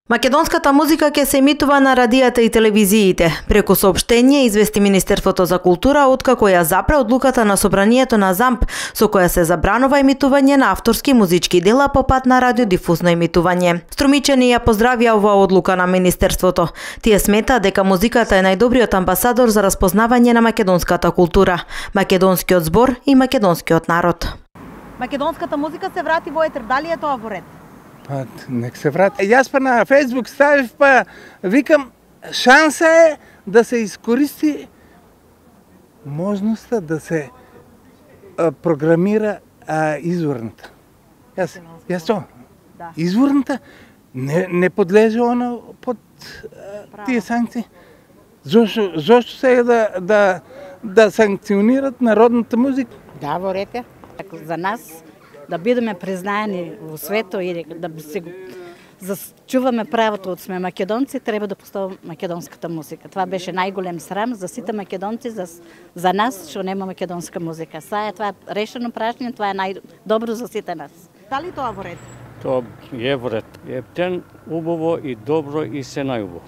Македонската музика ќе се емитува на радијата и телевизиите. Преку соопштение извести Министерството за култура откако ја запре одлуката на собранието на ЗАМП со која се забранува емитување на авторски музички дела по пат на радиодифузно емитување. Струмичани ја поздравија оваа одлука на Министерството. Тие смета дека музиката е најдобриот амбасадор за распознавање на македонската култура, македонскиот збор и македонскиот народ. Македонската музика се врати во етер, дали е тоа во ред? Па, нек се врати. Јас па на Фейсбук ставив, па викам, шанса е да се искористи можноста да се програмира изворната. Јас тоа. Да. Изворната не подлежи она под тие санкции. Зошто се да санкционират народната музика? Да, во ред е. За нас да бидеме признаени во светот и да се зачуваме правото од сме македонци, треба да поставаме македонската музика. Това беше најголем срам за сите македонци, за нас што нема македонска музика. Сега това е решено прашање, това е најдобро за сите нас. Дали тоа во ред? Тоа е во ред. Ептен, убаво и добро и се најубаво.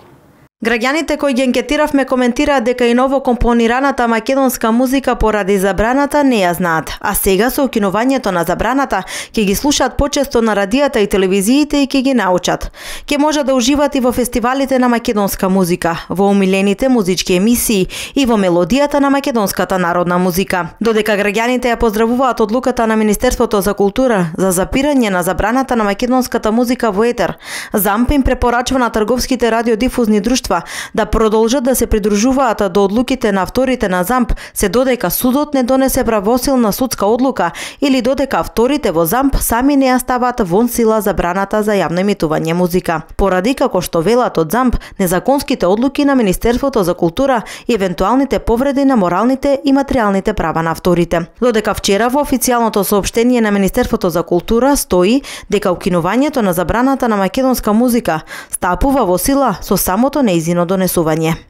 Граѓаните кои ги анкетиравме коментираат дека и ново компонираната македонска музика поради забраната не ја знаат, а сега со укинувањето на забраната ќе ги слушаат почесто на радијата и телевизиите и ќе ги научат. Ќе може да уживат и во фестивалите на македонска музика, во умилените музички емисии и во мелодијата на македонската народна музика. Додека граѓаните ја поздравуваат одлуката на Министерството за култура за запирање на забраната на македонската музика во етер, ЗАМП им препорачува на трговските радиодифузни друштва да продолжат да се придружуваат до одлуките на авторите на ЗАМП, се додека судот не донесе правосилна судска одлука или додека авторите во ЗАМП сами не ја стават вон сила забраната за јавно емитување музика. Поради, како што велат од ЗАМП, незаконските одлуки на Министерството за култура и евентуалните повреди на моралните и материјалните права на авторите. Додека вчера во официјалното соопштение на Министерството за култура стои дека укинувањето на забраната на македонска музика стапува во сила со самото нејзино донесување.